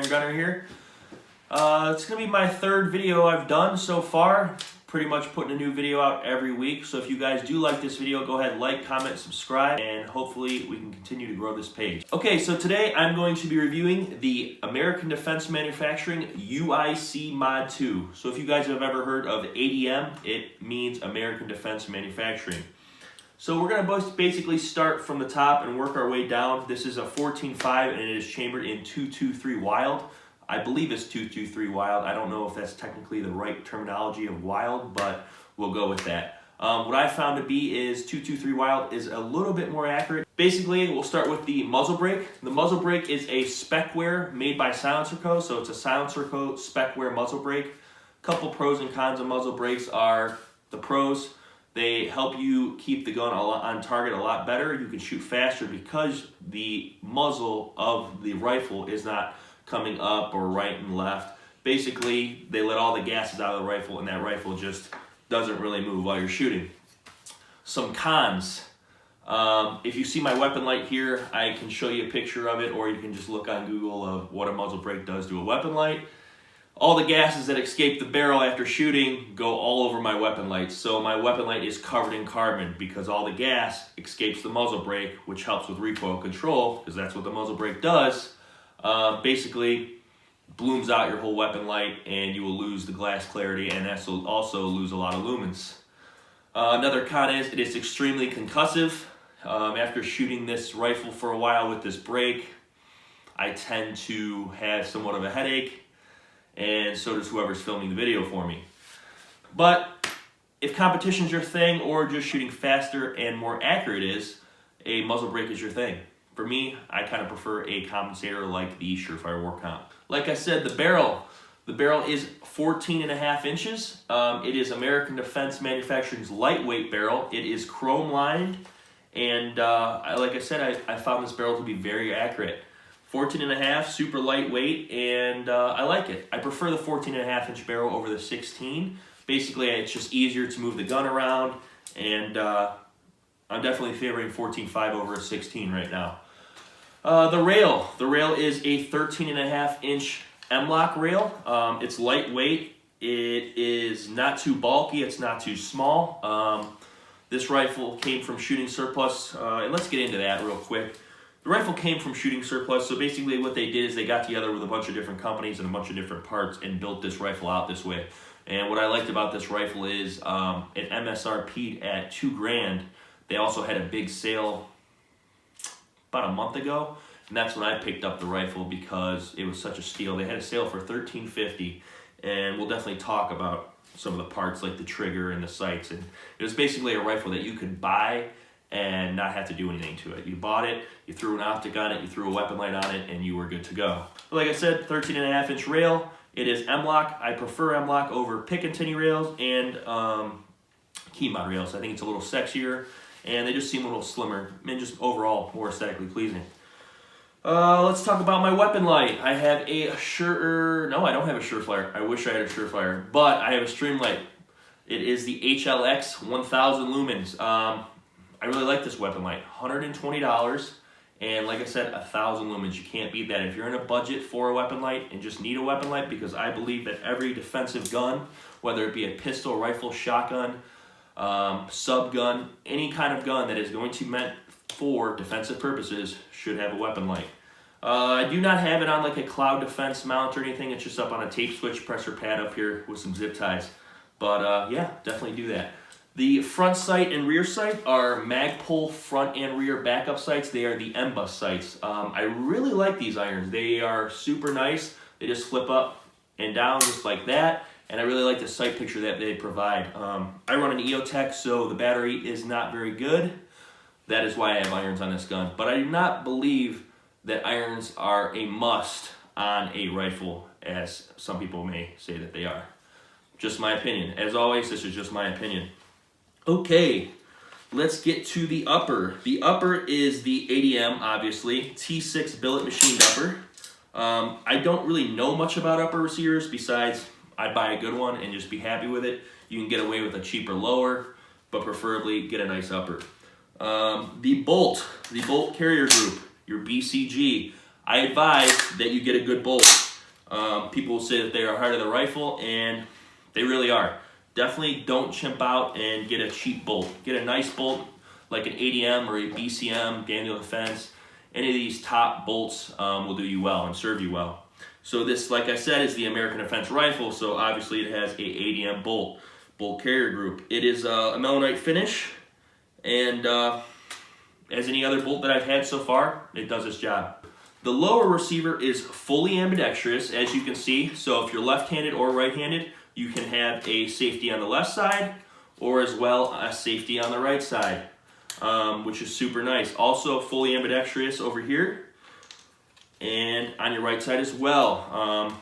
Iron Gunner here. It's going to be my third video I've done so far. Pretty much putting a new video out every week. So if you guys do like this video, go ahead, like, comment, subscribe, and hopefully we can continue to grow this page. Okay, so today I'm going to be reviewing the American Defense Manufacturing UIC MOD2. So if you guys have ever heard of ADM, it means American Defense Manufacturing. So we're going to basically start from the top and work our way down. This is a 14.5 and it is chambered in 223 Wild. I believe it's 223 Wild. I don't know if that's technically the right terminology of Wild, but we'll go with that. What I found to be is 223 Wild is a little bit more accurate. Basically, we'll start with the muzzle brake. The muzzle brake is a spec-wear made by Silencer Co. So it's a Silencer Co. spec-wear muzzle brake. Couple pros and cons of muzzle brakes are the pros. They help you keep the gun on target a lot better. You can shoot faster because the muzzle of the rifle is not coming up or right and left. Basically, they let all the gases out of the rifle and that rifle just doesn't really move while you're shooting. Some cons. If you see my weapon light here, I can show you a picture of it, or you can just look on Google of what a muzzle brake does to a weapon light. All the gases that escape the barrel after shooting go all over my weapon light. So my weapon light is covered in carbon because all the gas escapes the muzzle brake, which helps with recoil control, because that's what the muzzle brake does. Basically blooms out your whole weapon light and you will lose the glass clarity, and will also lose a lot of lumens. Another con is it is extremely concussive. After shooting this rifle for a while with this brake, I tend to have somewhat of a headache, and so does whoever's filming the video for me. But if competition's your thing, or just shooting faster and more accurate is, a muzzle brake is your thing. For me, I kind of prefer a compensator like the Surefire Warcomp. Like I said, the barrel is 14.5 inches. It is American Defense Manufacturing's lightweight barrel. It is chrome lined, and like I said, I found this barrel to be very accurate. 14.5, super lightweight, and I like it. I prefer the 14.5 inch barrel over the 16. Basically, it's just easier to move the gun around, and I'm definitely favoring 14.5 over a 16 right now. The rail is a 13.5 inch M-LOK rail. It's lightweight. It is not too bulky. It's not too small. This rifle came from Shooting Surplus, and let's get into that real quick. The rifle came from Shooting Surplus, so basically what they did is they got together with a bunch of different companies and a bunch of different parts and built this rifle out this way. And what I liked about this rifle is it MSRP'd at $2,000. They also had a big sale about a month ago, and that's when I picked up the rifle because it was such a steal. They had a sale for $1,350, and we'll definitely talk about some of the parts like the trigger and the sights. And it was basically a rifle that you could buy and not have to do anything to it. You bought it, you threw an optic on it, you threw a weapon light on it, and you were good to go. But like I said, 13.5 inch rail. It is M-LOK. I prefer M-LOK over Picatinny rails and key mod rails. I think it's a little sexier, and they just seem a little slimmer and just overall more aesthetically pleasing. Let's talk about my weapon light. I have a no, I don't have a Surefire. I wish I had a Surefire, but I have a Streamlight. It is the HLX 1000 lumens. I really like this weapon light. $120, and like I said, 1000 lumens. You can't beat that. If you're in a budget for a weapon light and just need a weapon light, because I believe that every defensive gun, whether it be a pistol, rifle, shotgun, sub gun, any kind of gun that is going to be meant for defensive purposes should have a weapon light. I do not have it on like a cloud defense mount or anything. It's just up on a tape switch presser pad up here with some zip ties. But yeah, definitely do that. The front sight and rear sight are Magpul front and rear backup sights. They are the MBUS sights. I really like these irons. They are super nice. They just flip up and down just like that. And I really like the sight picture that they provide. I run an EOTech, so the battery is not very good. That is why I have irons on this gun. But I do not believe that irons are a must on a rifle, as some people may say that they are. Just my opinion. As always, this is just my opinion. Okay, let's get to the upper. The upper is the ADM, obviously, T6 billet machined upper. I don't really know much about upper receivers besides I'd buy a good one and just be happy with it. You can get away with a cheaper lower, but preferably get a nice upper. The bolt carrier group, your BCG. I advise that you get a good bolt. People will say that they are heart of the rifle, and they really are. Definitely don't chimp out and get a cheap bolt. Get a nice bolt like an ADM or a BCM, Daniel Defense. Any of these top bolts will do you well and serve you well. So this, like I said, is the American Defense rifle, so obviously it has a ADM bolt carrier group. It is a melanite finish, and as any other bolt that I've had so far, it does its job. The lower receiver is fully ambidextrous, as you can see. So if you're left-handed or right-handed, you can have a safety on the left side, or as well a safety on the right side, which is super nice. Also fully ambidextrous over here, and on your right side as well.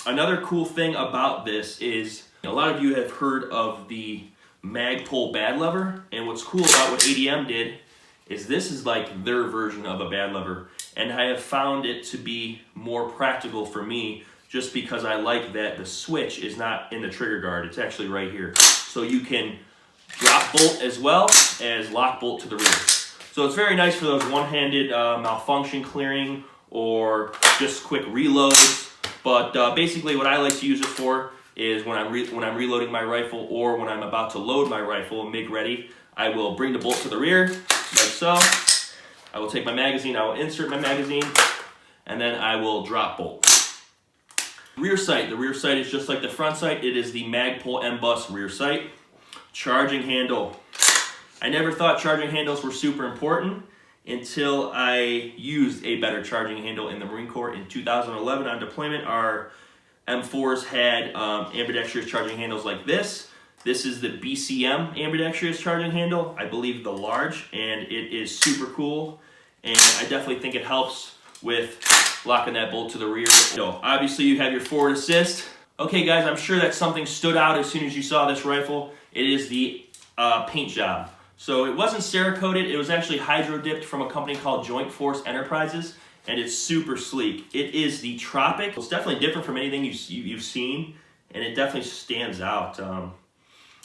Another cool thing about this is, a lot of you have heard of the Magpul bad lever, and what's cool about what ADM did is this is like their version of a bad lever, and I have found it to be more practical for me just because I like that the switch is not in the trigger guard, it's actually right here. So you can drop bolt as well as lock bolt to the rear. So it's very nice for those one-handed malfunction clearing or just quick reloads, but basically what I like to use it for is when I'm reloading my rifle, or when I'm about to load my rifle and make ready, I will bring the bolt to the rear, like so. I will take my magazine, I will insert my magazine, and then I will drop bolt. Rear sight. The rear sight is just like the front sight. It is the Magpul M-Bus rear sight. Charging handle. I never thought charging handles were super important until I used a better charging handle in the Marine Corps in 2011 on deployment. Our M4s had ambidextrous charging handles like this. This is the BCM ambidextrous charging handle, I believe the large, and it is super cool, and I definitely think it helps with locking that bolt to the rear. So obviously you have your forward assist. Okay guys, I'm sure that something stood out as soon as you saw this rifle. It is the paint job. So it wasn't Cerakoted, it was actually hydro dipped from a company called Joint Force Enterprises, and it's super sleek. It is the Tropic. It's definitely different from anything you've seen, and it definitely stands out.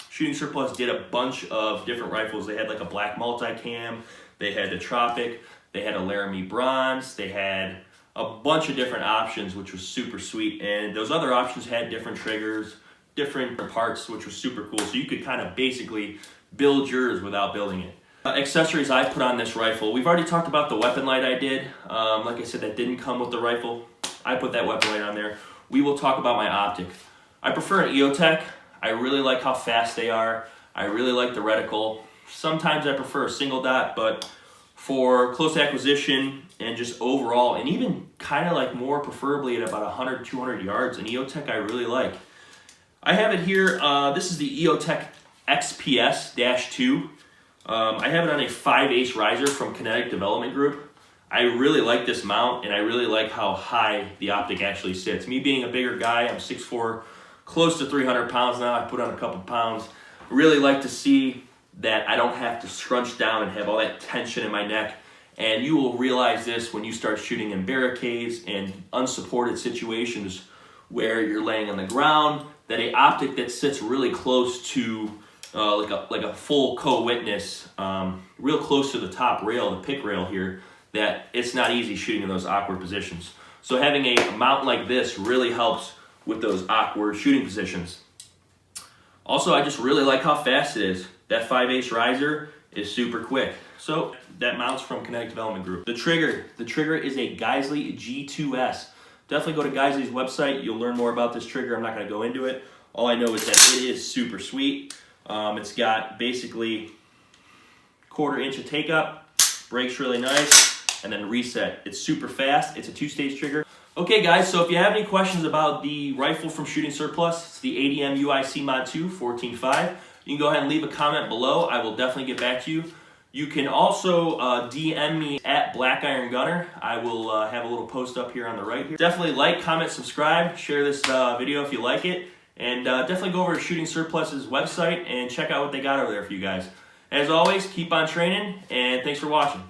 Shooting Surplus did a bunch of different rifles. They had like a black multicam, they had the Tropic, they had a Laramie Bronze, they had a bunch of different options, which was super sweet. And those other options had different triggers, different parts, which was super cool. So you could kind of basically build yours without building it. Accessories I put on this rifle. We've already talked about the weapon light I did. Like I said, that didn't come with the rifle. I put that weapon light on there. We will talk about my optic. I prefer an EOTech. I really like how fast they are. I really like the reticle. Sometimes I prefer a single dot, but for close acquisition and just overall, and even kind of like more preferably at about 100, 200 yards, an EOTech I really like. I have it here. This is the EOTech XPS-2. I have it on a 5/8 riser from Kinetic Development Group. I really like this mount, and I really like how high the optic actually sits. Me being a bigger guy, I'm 6'4", close to 300 pounds now. I put on a couple pounds. Really like to see that I don't have to scrunch down and have all that tension in my neck. And you will realize this when you start shooting in barricades and unsupported situations where you're laying on the ground, that a optic that sits really close to like a full co-witness, real close to the top rail, the pick rail here, that it's not easy shooting in those awkward positions. So having a mount like this really helps with those awkward shooting positions. Also, I just really like how fast it is. That 5/8 riser is super quick. So that mounts from Kinetic Development Group. The trigger is a Geisley G2S. Definitely go to Geisley's website. You'll learn more about this trigger. I'm not going to go into it. All I know is that it is super sweet. It's got basically 1/4 inch of take up, breaks really nice, and then reset. It's super fast. It's a 2-stage trigger. Okay guys, so if you have any questions about the rifle from Shooting Surplus, it's the ADM UIC MOD2 14.5. You can go ahead and leave a comment below. I will definitely get back to you. You can also DM me at blackirongunner. I will have a little post up here on the right here. Definitely like, comment, subscribe, share this video if you like it, and definitely go over to Shooting Surplus's website and check out what they got over there for you guys. As always, keep on training, and thanks for watching.